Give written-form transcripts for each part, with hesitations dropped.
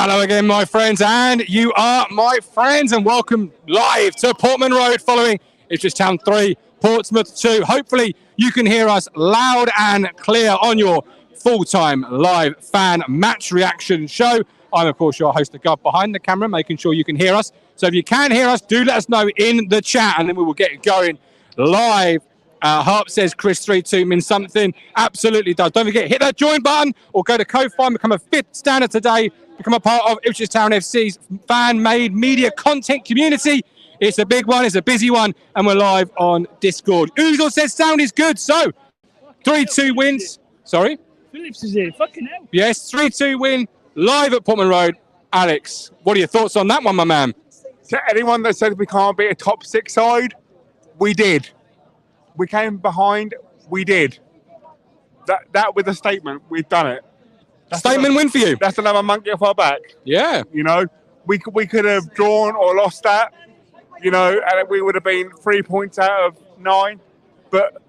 Hello again, my friends, and you are my friends, and welcome live to Portman Road following Ipswich Town 3, Portsmouth 2. Hopefully you can hear us loud and clear on your full-time live fan match reaction show. I'm, of course, your host, the Gov, behind the camera, making sure you can hear us. So if you can hear us, do let us know in the chat, and then we will get going live. Harp says Chris 3-2 means something. Absolutely does. Don't forget, hit that join button or go to Ko-fi and become a fifth standard today. Become a part of Ipswich Town FC's fan-made media content community. It's a big one, it's a busy one, and we're live on Discord. Oozle says sound is good, so 3-2 wins. Sorry? Phillips is here, fucking hell. Yes, 3-2 win, live at Portman Road. Alex, what are your thoughts on that one, my man? To anyone that says we can't beat a top six side, we did. We came behind, we did. That with a statement, we've done it. Statement win for you. That's another monkey off our back. Yeah. You know, we could have drawn or lost that, you know, and we would have been 3 points out of 9. But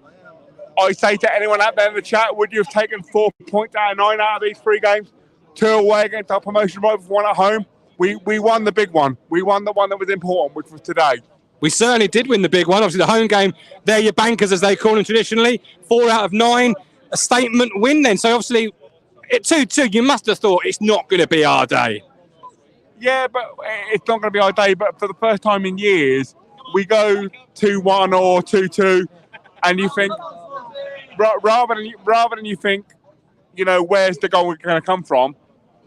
I say to anyone out there in the chat, would you have taken 4 points out of 9 out of these 3 games? 2 away against our promotion rivals, 1 at home. We won the big one. We won the one that was important, which was today. We certainly did win the big one. Obviously, the home game, they're your bankers, as they call them traditionally. 4 out of 9, a statement win then. So obviously, at 2-2, you must have thought it's not going to be our day. Yeah, but it's not going to be our day. But for the first time in years, we go 2-1 or 2-2, and you think, rather than you think, you know, where's the goal going to come from?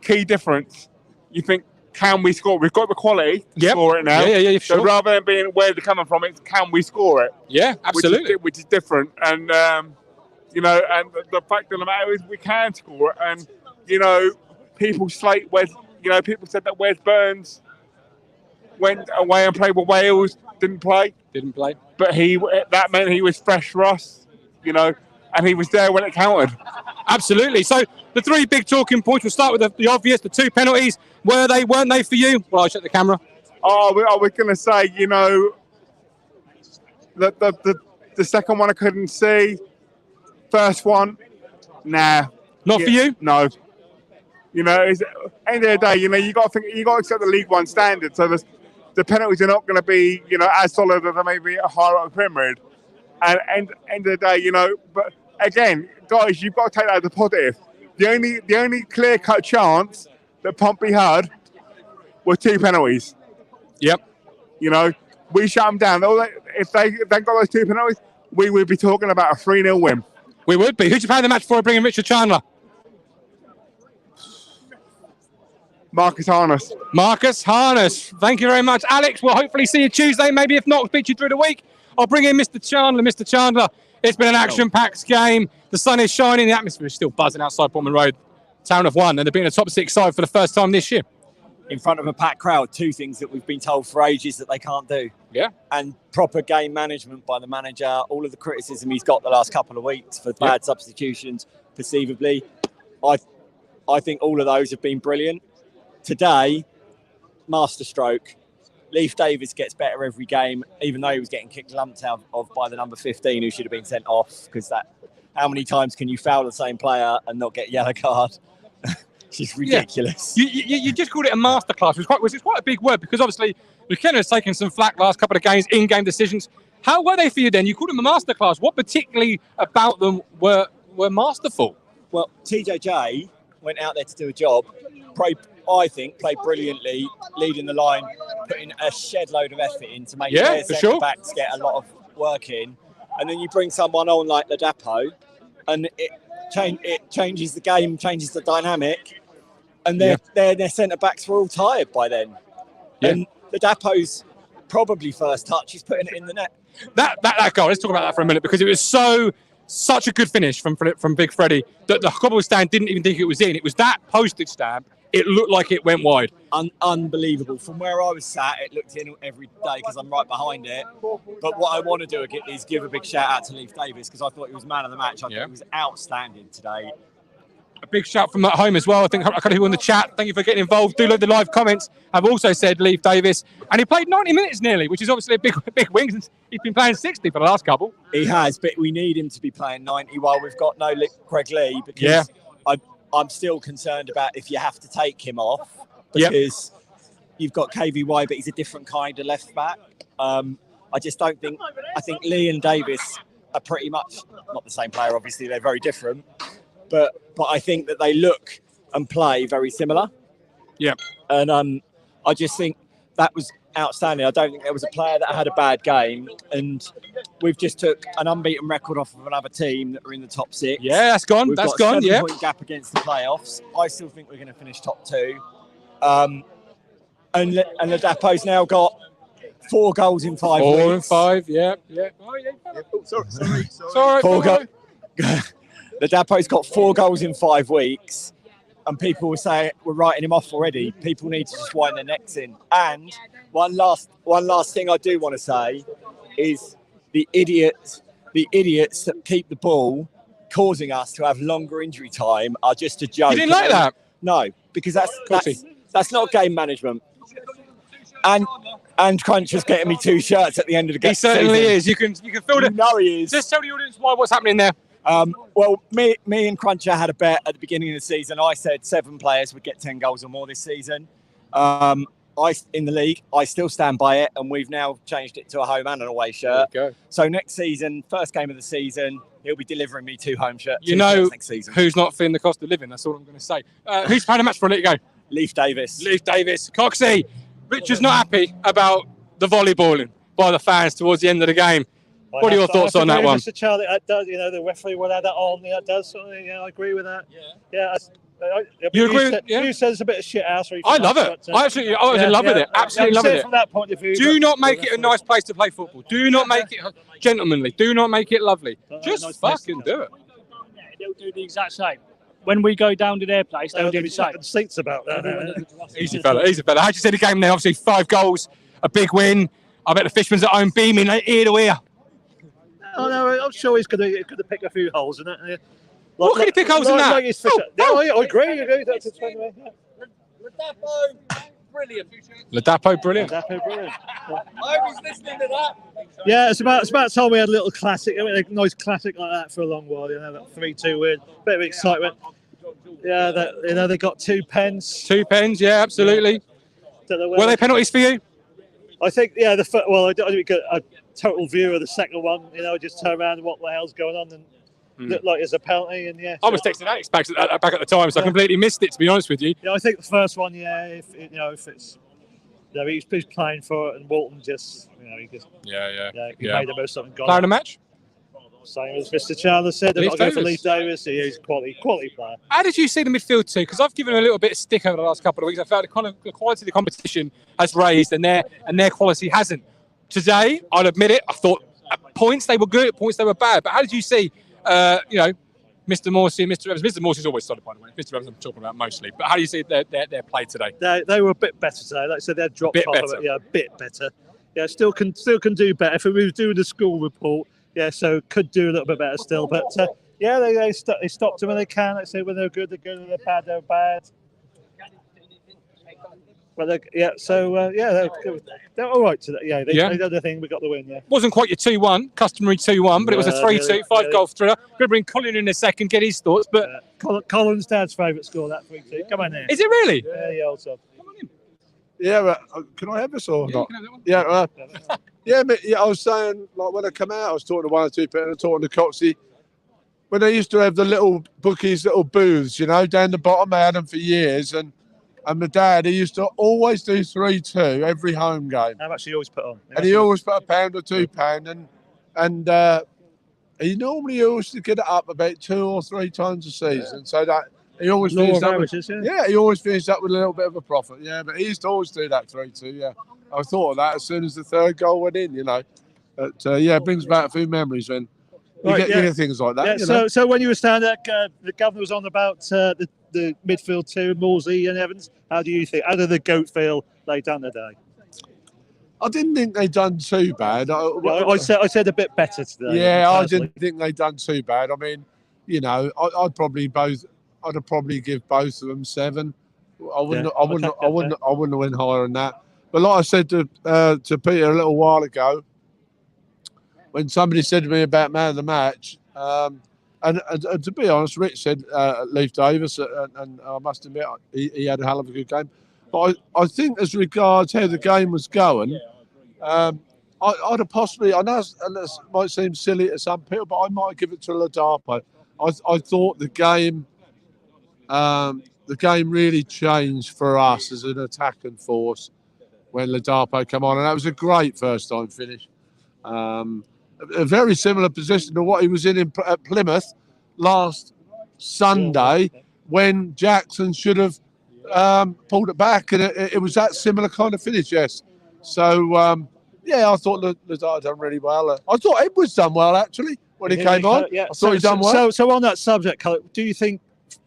Key difference. You think, can we score? We've got the quality to score it now. Yeah, sure. So rather than being where's it coming from, it's can we score it? Yeah, absolutely. Which is different. And, you know, and the fact of the matter is we can score it. And, you know, people slate Wes, you know, people said that Wes Burns went away and played with Wales, didn't play. But that meant he was fresh for us, you know, and he was there when it counted. Absolutely. So the 3 big talking points, we'll start with the obvious, the 2 penalties. Weren't they for you? Well, I'll check the camera. Oh, I was going to say, you know, the second one I couldn't see. First one, nah. Not for you? No. You know, end of the day, you know, you got to accept the League One standard. So the penalties are not going to be, you know, as solid as they may be at higher up the Premier League. And end of the day, you know, but again, guys, you've got to take that as a positive. The only clear-cut chance that Pompey had were 2 penalties. Yep. You know, we shut them down. If they got those 2 penalties, we would be talking about a 3-0 win. We would be. Who'd you play the match for bringing Richard Chandler? Marcus Harness. Marcus Harness. Thank you very much. Alex, we'll hopefully see you Tuesday. Maybe if not, we'll speak to you through the week. I'll bring in Mr. Chandler. Mr. Chandler, it's been an action-packed game. The sun is shining. The atmosphere is still buzzing outside Portman Road. Town have won, and they've been a top 6 side for the first time this year. In front of a packed crowd, 2 things that we've been told for ages that they can't do. Yeah. And proper game management by the manager, all of the criticism he's got the last couple of weeks for bad substitutions, perceivably. I think all of those have been brilliant. Today, masterstroke. Leif Davis gets better every game, even though he was getting kicked lumped out of by the number 15 who should have been sent off, because how many times can you foul the same player and not get a yellow card? She's ridiculous. Yeah. You just called it a masterclass, which is quite a big word, because obviously McKenna has taken some flack last couple of games, in-game decisions. How were they for you then? You called them a masterclass. What particularly about them were masterful? Well, TJJ went out there to do a job. I think played brilliantly, leading the line, putting a shed load of effort in to make their centre backs get a lot of work in. And then you bring someone on like Ladapo, and it changes the game, changes the dynamic, and their centre backs were all tired by then. Yeah. And Ladapo's probably first touch, he's putting it in the net. That goal, let's talk about that for a minute, because it was such a good finish from Big Freddie that the Cobble stand didn't even think it was in. It was that postage stamp. It looked like it went wide. Unbelievable. From where I was sat, it looked in every day because I'm right behind it. But what I want to do is give a big shout out to Leif Davis, because I thought he was man of the match. I thought he was outstanding today. A big shout from at home as well. I think a couple of people in the chat, thank you for getting involved. Do load the live comments. I've also said Leif Davis. And he played 90 minutes nearly, which is obviously a big win, since he's been playing 60 for the last couple. He has, but we need him to be playing 90 while we've got no Craig Lee, because I'm still concerned about if you have to take him off, because you've got KVY, but he's a different kind of left back. I just don't think. I think Lee and Davis are pretty much not the same player. Obviously, they're very different, but I think that they look and play very similar. Yeah, and I just think that was outstanding. I don't think there was a player that had a bad game, and we've just took an unbeaten record off of another team that are in the top 6. Yeah, that's gone. We've that's got gone. a 7-point gap against the playoffs. I still think we're going to finish top 2. And Ladapo's now got 4 goals in 5 weeks. 4 and 5, yeah. Oh, yeah. Oh, sorry. Ladapo's got 4 goals in 5 weeks, and people were saying we're writing him off already. People need to just wind their necks in. And one last thing I do want to say is the idiots that keep the ball causing us to have longer injury time are just a joke. You didn't like that? No, because that's not game management. And Cruncher's getting me 2 shirts at the end of the game. He certainly is. You can feel it. You know he is. Just tell the audience what's happening there. Well, me and Cruncher had a bet at the beginning of the season. I said 7 players would get 10 goals or more this season. In the league, I still stand by it, and we've now changed it to a home and an away shirt. There you go. So next season, first game of the season, he'll be delivering me 2 home shirts. You know next season. Who's not feeling the cost of living? That's all I'm going to say. Who's playing a match for a let you go? Leif Davis. Coxie. Richard's not happy about the volleyballing by the fans towards the end of the game. What are your thoughts on that one? Mr. Charlie, that does, the referee will add that on. That does. I agree with that. Yeah. You agree? You said it's a bit of shit house. I love it. I was in love with it. Absolutely love it. From that point of view. Do not make it a nice place to play football. Do not make it gentlemanly. Do not make it lovely. Just fucking do it. They'll do the exact same. When we go down to their place, they'll do the same. Seats about that. Easy fella. How do you see the game there? Obviously, 5 goals, a big win. I bet the Fisherman's at home beaming ear to ear. Oh no, I'm sure he's going to pick a few holes in it. What can he pick holes in that? I agree. That's a 20. Ladapo, brilliant. I was listening to that. Yeah, it's about time we had a little classic. I mean, a nice classic like that for a long while. That 3-2 win, bit of excitement. Yeah, they got 2 pens. 2 pens, yeah, absolutely. Were they penalties for you? I think, I didn't get a total view of the second one. Just turn around and what the hell's going on, and looked like it's a penalty. And I was texting Alex back at the time, so I completely missed it. To be honest with you, I think the first one, if it's, he's playing for it, and Walton just, he made the most of it. Player of the match. Same as Mr. Chandler said, I'll go for Leif Davis. He's a quality player. How did you see the midfield too? Because I've given a little bit of stick over the last couple of weeks. I felt the quality of the competition has raised, and their quality hasn't. Today, I'll admit it. I thought at points they were good, at points they were bad. But how did you see, Mr. Morsey and Mr. Evans? Mr. Morsey's always solid, by the way. Mr. Evans I'm talking about mostly. But how do you see their play today? They were a bit better today. Like I said, they dropped off of it. Yeah, a bit better. Yeah, still can do better. If we were doing the school report, so could do a little bit better still. But they stopped them when they can. Like I say, when they're good, they're good. When they're bad, they're bad. But they're all right today. Yeah, they did the thing. We got the win. Yeah, wasn't quite your 2-1, customary 2-1, but it was a 3-2, 5-goal thriller. Going to bring Colin in a second, get his thoughts. But Colin's dad's favourite score, that 3-2. Come on there. Is it really? Yeah, old son. Come on in. Yeah, can I have this or not? I was saying, like when I come out, I was talking to 1 or 2 people, talking to Coxie. When they used to have the little bookies, little booths, down the bottom, I had them for years, and my dad, he used to always do 3-2 every home game. How much he always put on? And he always put £1 or £2, and he normally used to get it up about 2 or 3 times a season, so that he always finished up. He always finished up with a little bit of a profit. Yeah, but he used to always do that 3-2. Yeah, I thought of that as soon as the 3rd goal went in. But it brings back a few memories when you get things like that. Yeah, so when you were standing there, the governor was on about the midfield too, Morsey and Evans. How do you think? How did the goat feel they done today? I didn't think they done too bad. I said a bit better today. Yeah, I didn't think they done too bad. I mean, I'd probably give both of them 7. I wouldn't have went higher than that. But like I said to Peter a little while ago, when somebody said to me about man of the match, and to be honest, Rich said Leif Davis, and I must admit he had a hell of a good game. But I think as regards how the game was going, I'd have possibly, I know this might seem silly to some people, but I might give it to Ladapo. I thought the game really changed for us as an attacking force when Ladapo came on, and that was a great first time finish. A very similar position to what he was in at Plymouth last Sunday, when Jackson should have pulled it back, and it was that similar kind of finish. Yes, so. Yeah, I thought Ladapo done really well. I thought Edwards done well, actually, when he came on. Yeah. I thought he done well. So on that subject, do you think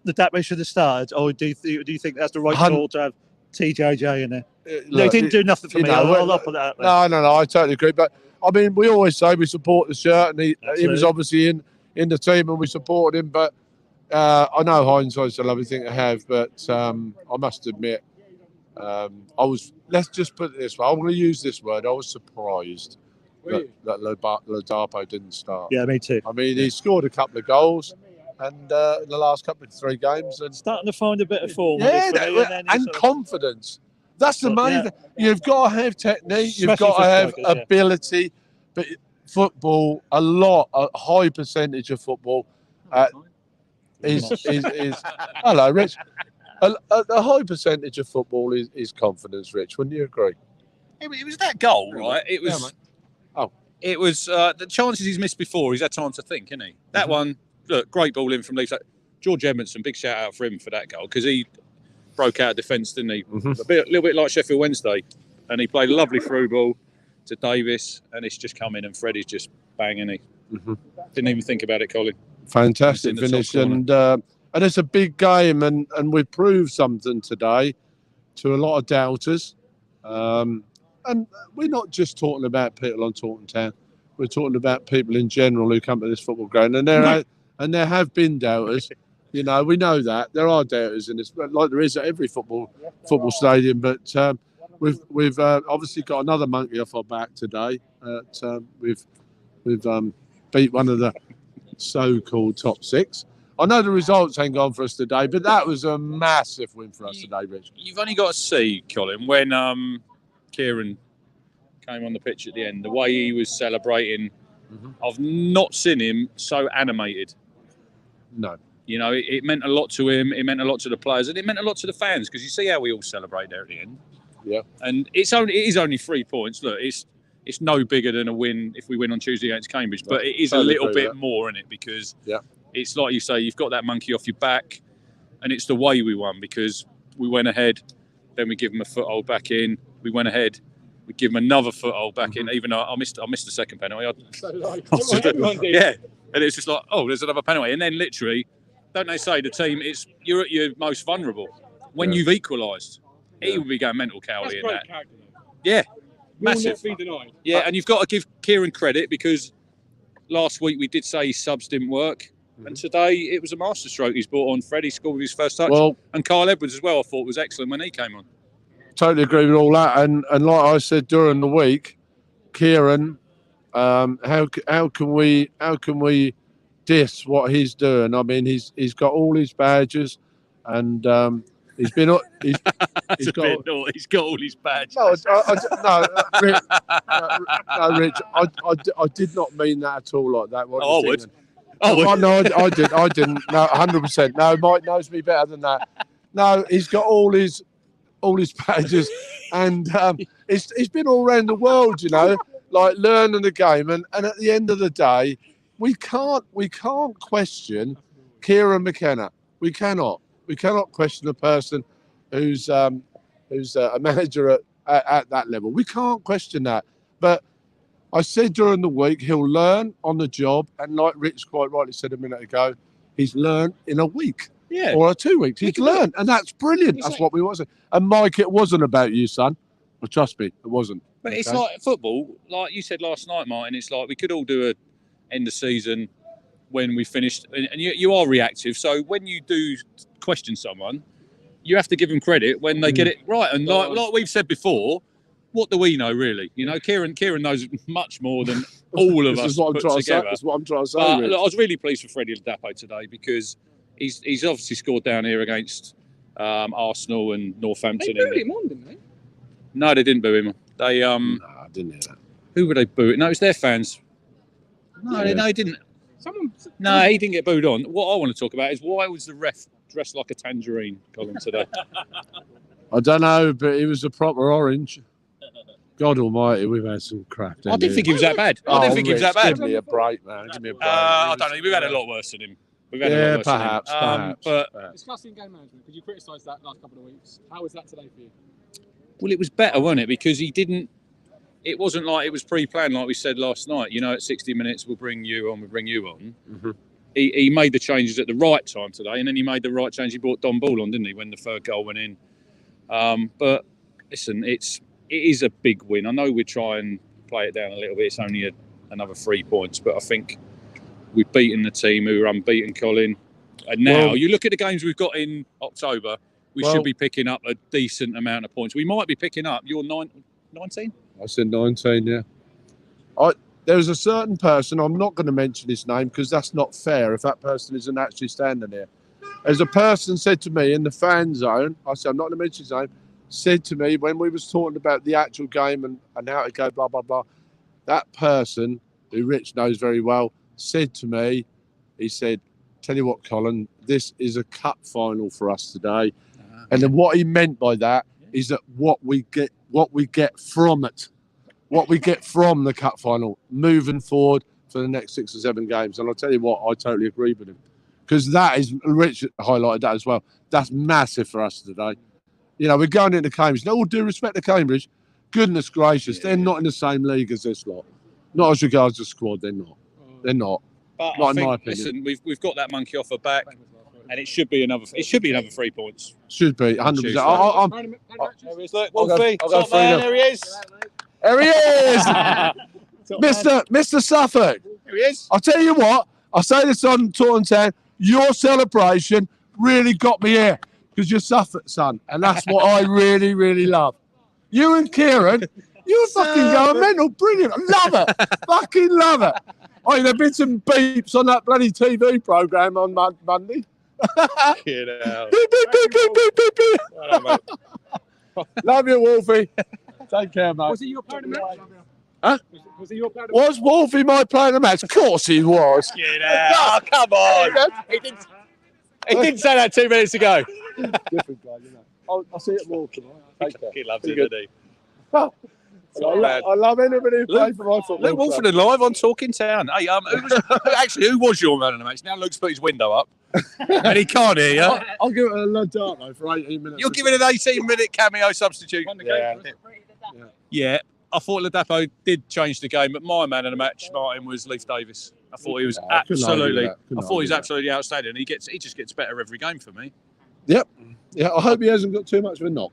Ladapo should have started, or do you think that's the right call to have TJJ in there? They didn't do nothing for me. I'll put that out there. No, I totally agree. But, I mean, we always say we support the shirt, and he was obviously in the team, and we supported him. But I know hindsight's a lovely thing to have, but I must admit, let's just put it this way. I'm going to use this word. I was surprised that Ladapo didn't start. Yeah, me too. I mean, he scored a couple of goals, and in the last couple of 3 games, and starting to find a bit of form. Yeah, and confidence. That's the main thing. You've got to have technique. You've got to have ability. But football, a high percentage of football is hello, Rich. A high percentage of football is confidence, Rich. Wouldn't you agree? It was that goal, right? It was. It was the chances he's missed before. He's had time to think, hasn't he? That one, look, great ball in from Leeds. George Edmondson, big shout out for him for that goal, because he broke out of defence, didn't he? A little bit like Sheffield Wednesday, and he played a lovely through ball to Davis, and it's just come in, and Freddie's just banging it. Didn't even think about it, Colin. Fantastic finish, and it's a big game, and we've proved something today to a lot of doubters. And we're not just talking about people on Taunton Town. We're talking about people in general who come to this football ground, and there have been doubters. You know, we know that there are doubters in this, like there is at every football stadium. But we've obviously got another monkey off our back today. We've beat one of the so-called top 6. I know the results ain't gone for us today, but that was a massive win for us today, Rich. You've only got to see, Colin, when Kieran came on the pitch at the end, the way he was celebrating. I've not seen him so animated. No. You know, it meant a lot to him, it meant a lot to the players, and it meant a lot to the fans, because you see how we all celebrate there at the end. Yeah. And it is only 3 points. Look, it's no bigger than a win if we win on Tuesday against Cambridge, but it is a little bit more, isn't it? Because it's like you say, you've got that monkey off your back, and it's the way we won, because we went ahead, then we give them a foothold back in. We went ahead, we give them another foothold back in, even though I missed the second penalty. Yeah, and it's just like, oh, there's another penalty. And then literally, don't they say the team, you're at your most vulnerable when you've equalised. He will be going mental, Cowley, in that. Yeah, massive. Yeah, and you've got to give Kieran credit, because last week we did say his subs didn't work. And today it was a masterstroke he's brought on. Freddie scored with his first touch. And Kyle Edwards as well, I thought was excellent when he came on. Totally agree with all that. And like I said during the week, Kieran, how can we diss what he's doing? I mean, he's got all his badges, and he's got all his badges. No, Rich, I did not mean that at all like that. I would. No, I didn't. No, 100%. No, Mike knows me better than that. No, he's got all his badges, and he's been all around the world, you know, like learning the game. And at the end of the day, we can't question Kieran McKenna. We cannot question a person who's a manager at that level. We can't question that. But I said during the week, he'll learn on the job, and like Rich quite rightly said a minute ago, he's learned in a week or 2 weeks. He's learned, and that's brilliant. That's what we want. And Mike, it wasn't about you, son. Well, trust me, it wasn't. But it's like football, like you said last night, Martin. It's like we could all do a end of season when we finished, and you are reactive. So when you do question someone, you have to give them credit when they get it right. And like we've said before, what do we know, really? You know, Kieran knows much more than all of us put together. That's what I'm trying to say. I was really pleased for Freddie Ladapo today, because he's obviously scored down here against Arsenal and Northampton. They booed him on, didn't they? No, they didn't boo him. They No, I didn't hear that. Who were they booing? No, it was their fans. No, Yeah. no, he didn't. Someone. No, he didn't get booed on. What I want to talk about is why was the ref dressed like a tangerine, Colin, today? I don't know, but he was a proper orange. God almighty, we've had some crap. I didn't think he was that bad. I didn't think he was that Rich, bad. Give me a break, man. Give me a break. I don't know. We've had a lot worse than him. We've had a lot worse perhaps, than him. perhaps. But Discussing game management, because you criticised that last couple of weeks. How was that today for you? well, it was better, wasn't it? Because he didn't. It wasn't like it was pre-planned, like we said last night. You know, at 60 minutes, we'll bring you on. We'll bring you on. Mm-hmm. He made the changes at the right time today, and then he made the right change. He brought Don Ball on, didn't he, when the third goal went in? But listen, it is a big win. I know we try and play it down a little bit. It's only another 3 points, but I think we've beaten the team who are unbeaten, Colin. And now you look at the games we've got in October. We should be picking up a decent amount of points. We might be picking up. You're 19. I said 19, yeah. There was a certain person, I'm not going to mention his name because that's not fair if that person isn't actually standing here. There's a person said to me in the fan zone, I said, I'm not going to mention his name, said to me when we was talking about the actual game and how to go, blah, blah, blah, that person, who Rich knows very well, said to me, he said, tell you what, Colin, this is a cup final for us today. And then what he meant by that is that what we get from it. What we get from the cup final moving forward for the next 6 or 7 games. And I'll tell you what, I totally agree with him. Because that is, Rich highlighted that as well, that's massive for us today. You know, we're going into Cambridge. No, all due respect to Cambridge, goodness gracious, they're not in the same league as this lot. Not as regards the squad, they're not. They're not. But not I in think, my opinion. listen, we've got that monkey off her back, and it should be another 3 points. Should be, 100%. Look, Wolfie, top man, there he is. There he is! Mr. Suffolk. There he is. I'll tell you what, I say this on Taunton Town, your celebration really got me here because you're Suffolk, son, and that's what I really, really love. You and Kieran, you're fucking going mental, brilliant, I love it, fucking love it. Oh, there've been some beeps on that bloody TV programme on Monday. Get out. Beep, beep, beep, beep, beep, beep, beep. Love you, Wolfie. Take care, mate. Was he your player of the match? Huh? Was he your player of the match? Was Wolfie my player of the match? Of course he was. Get out. Oh, come on. He didn't say that 2 minutes ago. Different guy, you know. I'll see you at Walker. Take care. He loves it, doesn't he? Oh, I love anybody who plays for my football. Luke Wolford live on Talking Town. Hey, who was your man of the match? Now Luke's put his window up and he can't hear you. I'll give it a Lodano for 18 minutes. You're giving an 18-minute cameo substitute. Yeah. I thought Ladapo did change the game, but my man of the match, Martin, was Leif Davis. I thought he was absolutely outstanding. He just gets better every game for me. Yep. Yeah, I hope he hasn't got too much of a knock.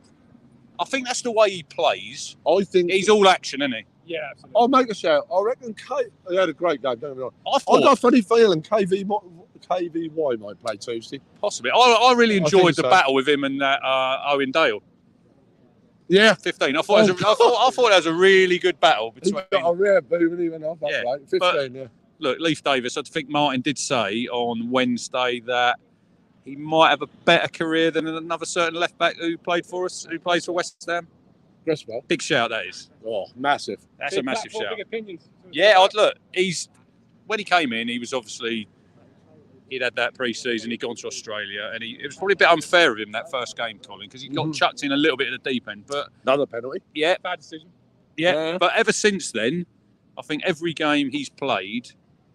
I think that's the way he plays. I think he's all action, isn't he? Yeah, absolutely. I'll make a shout. I reckon he had a great game. Don't get me wrong. I got a funny feeling KVY might play Tuesday. Possibly. I really enjoyed the battle with him and Owen Dale. Yeah, 15. I thought that was a really good battle between. He got a rare boom when he went off. Yeah, like 15. but, yeah. Look, Leif Davis. I think Martin did say on Wednesday that he might have a better career than another certain left back who played for us, who plays for West Ham. Gresswell. Big shout, that is. Oh, massive. That's a massive shout. Big opinions. Yeah, look, when he came in, he was obviously. He'd had that pre-season, he'd gone to Australia, and it was probably a bit unfair of him that first game, Colin, because he got chucked in a little bit at the deep end. But another penalty. Yeah. Bad decision. Yeah, but ever since then, I think every game he's played,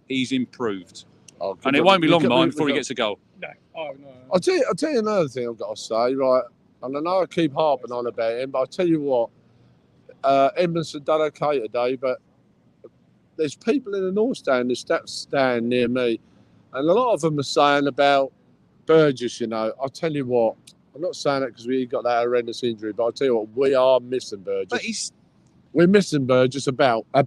he's improved. And it won't be long, Martin, before he gets a goal. No. Oh, no. I'll tell you another thing I've got to say, right? And I know I keep harping on about him, but I'll tell you what, Edmondson done okay today, but there's people in the North Stand, the stand near me, and a lot of them are saying about Burgess, you know. I'll tell you what, I'm not saying it because we got that horrendous injury, but I'll tell you what, we are missing Burgess. But we're missing Burgess about. I'm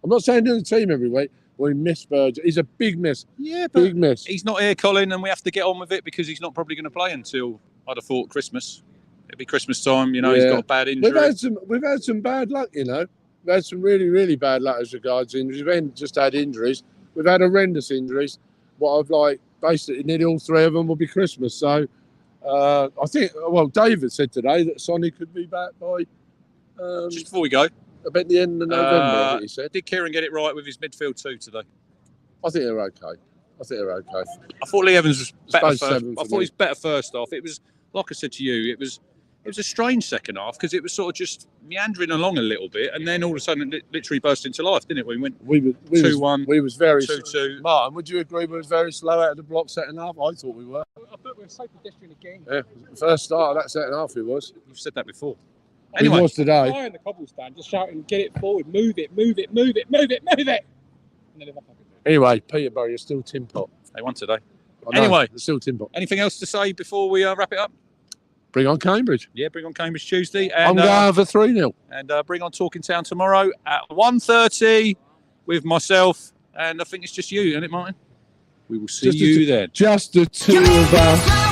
not saying to the team every week, we miss Burgess. He's a big miss. Yeah, but big miss. He's not here, Colin, and we have to get on with it because he's not probably going to play until, I'd have thought, Christmas. It'll be Christmas time, you know, He's got a bad injury. We've had some bad luck, you know. We've had some really, really bad luck as regards injuries. We haven't just had injuries. We've had horrendous injuries. What I've basically nearly all 3 of them will be Christmas. So, I think, well, David said today that Sonny could be back by... just before we go. About the end of November, I think he said. Did Kieran get it right with his midfield too today? I think they're okay. I thought Lee Evans was better first. I thought he was better first half. It was, like I said to you, it was a strange second half because it was sort of just meandering along a little bit, and then all of a sudden it literally burst into life, didn't it? We went 2-1. We was very 2-2. Martin, would you agree we was very slow out of the block second half? I thought we were. I thought we were so pedestrian again. Yeah, first start of that second half it was. You've said that before. Anyway, it was today. Guy in the cobble stand just shouting, "Get it forward, move it, move it, move it, move it, move it." And then anyway, Peterborough, you're still tin pot. They won today. Anyway, still tin pot. Anything else to say before we wrap it up? Bring on Cambridge. Yeah, bring on Cambridge Tuesday. And, I'm going to have a 3-0. And bring on Talking Town tomorrow at 1:30 with myself. And I think it's just you, isn't it, Martin? We will see you then. Just the two of us.